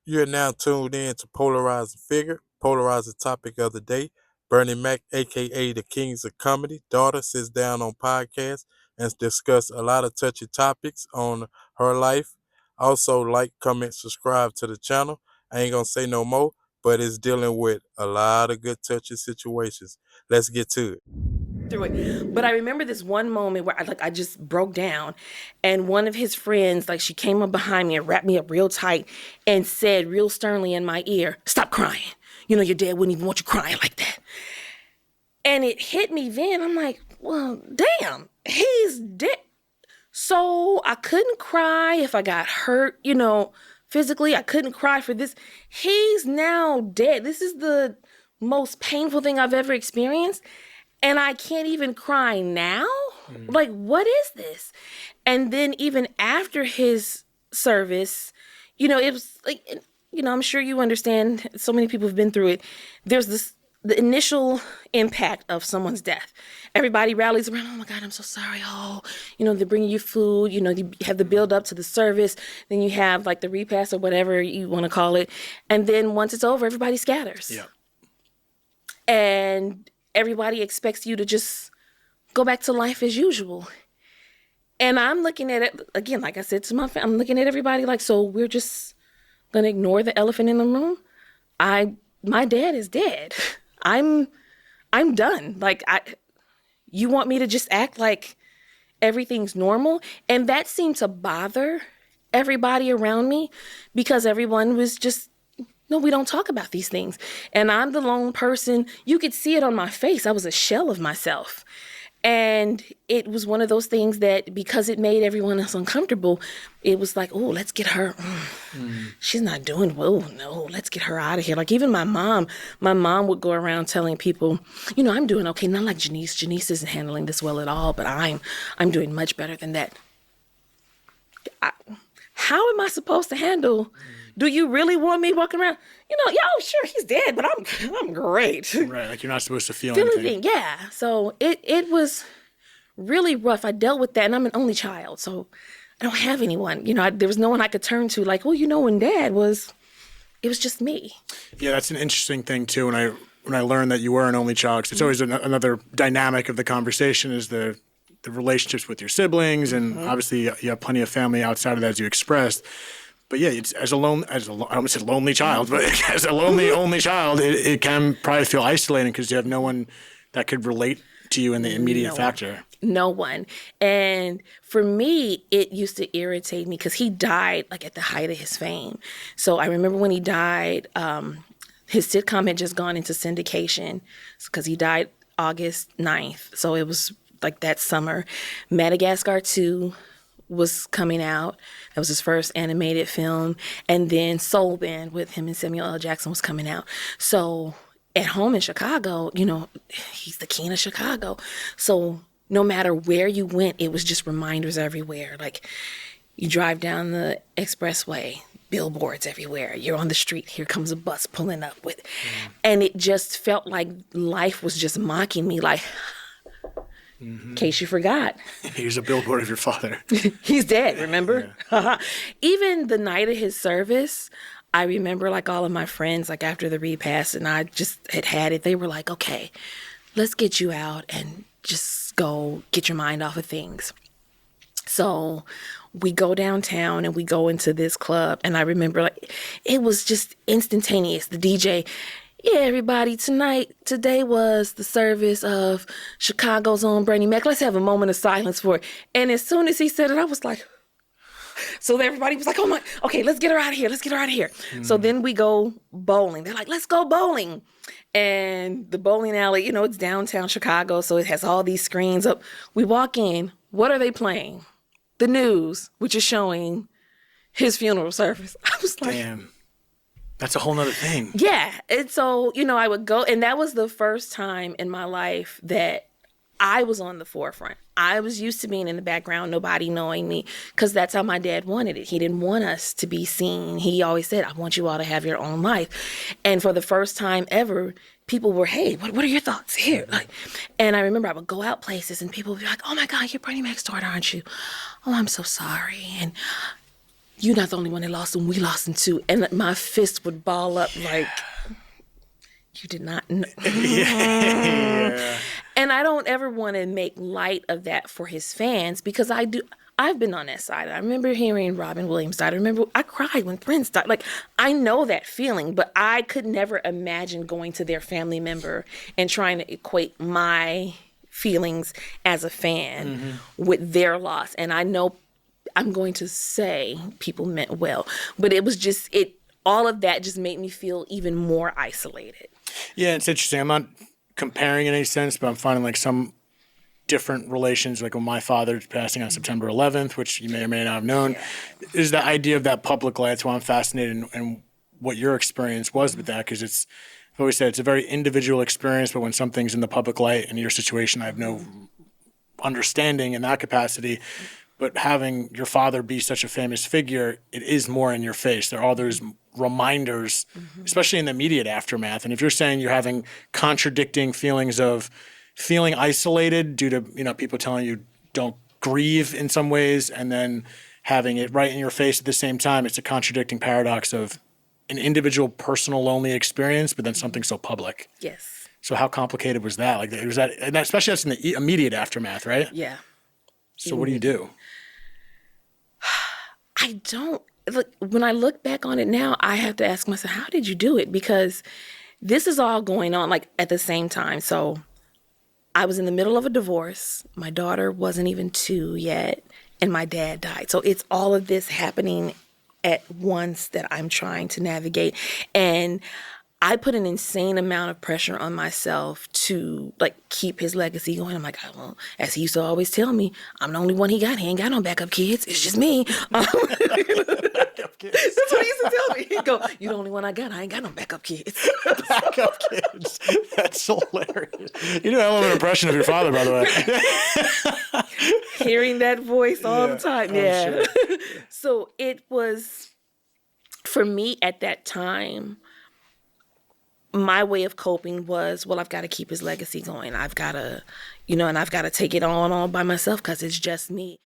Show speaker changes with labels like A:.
A: You're now tuned in to Polarizing Figure, polarizing topic of the day. Bernie Mac, aka the Kings of Comedy, daughter sits down on podcast and discuss a lot of touchy topics on her life. Also, like, comment, subscribe to the channel. I ain't gonna say no more, but it's dealing with a lot of good touchy situations. Let's get to it.
B: Through it. But I remember this one moment where I just broke down, and one of his friends, like, she came up behind me and wrapped me up real tight and said real sternly in my ear, "Stop crying. You know your dad wouldn't even want you crying like that." And it hit me then. I'm like, well, damn, he's dead. So I couldn't cry if I got hurt, physically. I couldn't cry for this. He's now dead. This is the most painful thing I've ever experienced. And I can't even cry now? Like, what is this? And then even after his service, it was like, I'm sure you understand, so many people have been through it. There's the initial impact of someone's death. Everybody rallies around, "Oh my God, I'm so sorry." Oh, they're bringing you food, you have the build up to the service. Then you have like the repast or whatever you want to call it. And then once it's over, everybody scatters.
C: Yeah.
B: And everybody expects you to just go back to life as usual. And I'm looking at it, again, like I said to my family, I'm looking at everybody like, so we're just going to ignore the elephant in the room? My dad is dead. I'm done. Like, you want me to just act like everything's normal? And that seemed to bother everybody around me because everyone was just, no, we don't talk about these things. And I'm the lone person. You could see it on my face. I was a shell of myself. And it was one of those things that because it made everyone else uncomfortable, it was like, oh, let's get her. She's not doing well. No, let's get her out of here. Like even my mom would go around telling people, I'm doing okay. Not like Janice. Janice isn't handling this well at all, but I'm doing much better than that. How am I supposed to handle? Do you really want me walking around? Sure, he's dead, but I'm great.
C: Right, like you're not supposed to feel anything.
B: Yeah. So it was really rough. I dealt with that, and I'm an only child, so I don't have anyone. There was no one I could turn to. Like, when Dad was, it was just me.
C: Yeah, that's an interesting thing too. When I learned that you were an only child, 'cause it's always another dynamic of the conversation is the relationships with your siblings, and obviously you have plenty of family outside of that, as you expressed. But yeah, it's I almost said lonely child, but as a lonely only child, it can probably feel isolating because you have no one that could relate to you in the immediate factor.
B: No one. And for me, it used to irritate me because he died like at the height of his fame. So I remember when he died, his sitcom had just gone into syndication because he died August 9th. So it was like that summer. Madagascar 2 was coming out. That was his first animated film. And then Soul Band with him and Samuel L. Jackson was coming out. So at home in Chicago, he's the king of Chicago. So no matter where you went, it was just reminders everywhere. Like you drive down the expressway, billboards everywhere. You're on the street, here comes a bus pulling up with. And it just felt like life was just mocking me, like, in case you forgot.
C: Here's a billboard of your father.
B: He's dead, remember? Yeah. Even the night of his service, I remember like all of my friends, like after the repast, and I just had it, they were like, okay, let's get you out and just go get your mind off of things. So we go downtown and we go into this club, and I remember like it was just instantaneous. The DJ, yeah, everybody, today was the service of Chicago's own Bernie Mac. Let's have a moment of silence for it. And as soon as he said it, I was like, so everybody was like, oh my, okay, let's get her out of here. Let's get her out of here. So then we go bowling. They're like, let's go bowling. And the bowling alley, it's downtown Chicago, so it has all these screens up. We walk in. What are they playing? The news, which is showing his funeral service. I was like,
C: damn. That's a whole nother thing.
B: Yeah. And so, I would go, and that was the first time in my life that I was on the forefront. I was used to being in the background, nobody knowing me, because that's how my dad wanted it. He didn't want us to be seen. He always said, I want you all to have your own life. And for the first time ever, people were, hey, what are your thoughts here? And I remember I would go out places and people would be like, oh my God, you're Bernie Mac's daughter, aren't you? Oh, I'm so sorry. And you're not the only one that lost him. We lost him too. And my fist would ball up like, you did not know.
C: Yeah.
B: And I don't ever want to make light of that for his fans because I've been on that side. I remember hearing Robin Williams died. I cried when Prince died. Like, I know that feeling, but I could never imagine going to their family member and trying to equate my feelings as a fan with their loss. And I know I'm going to say people meant well, but it was just, all of that just made me feel even more isolated.
C: Yeah, it's interesting. I'm not comparing in any sense, but I'm finding like some different relations, like when my father's passing on September 11th, which you may or may not have known, is the idea of that public light. That's why I'm fascinated in what your experience was with that, because I've always said it's a very individual experience, but when something's in the public light, in your situation, I have no understanding in that capacity. But having your father be such a famous figure, it is more in your face. There are all those reminders, especially in the immediate aftermath. And if you're saying you're having contradicting feelings of feeling isolated due to, people telling you don't grieve in some ways, and then having it right in your face at the same time, it's a contradicting paradox of an individual personal lonely experience, but then something so public.
B: Yes.
C: So how complicated was that? Like, was that, and especially that's in the immediate aftermath, right?
B: Yeah.
C: So what do you do?
B: I don't, look, when I look back on it now, I have to ask myself, how did you do it? Because this is all going on like at the same time. So I was in the middle of a divorce. My daughter wasn't even 2 yet, and my dad died. So it's all of this happening at once that I'm trying to navigate. And I put an insane amount of pressure on myself to like keep his legacy going. I'm like, well, as he used to always tell me, I'm the only one he got. He ain't got no backup kids. It's just me. That's what he used to tell me. He'd go, you the only one I got. I ain't got no backup kids.
C: Backup kids. That's hilarious. You do a hell of an impression of your father, by the way.
B: Hearing that voice all the time. Yeah.
C: Sure.
B: So it was, for me at that time, my way of coping was, well, I've got to keep his legacy going. I've got to, and I've got to take it on all by myself because it's just me.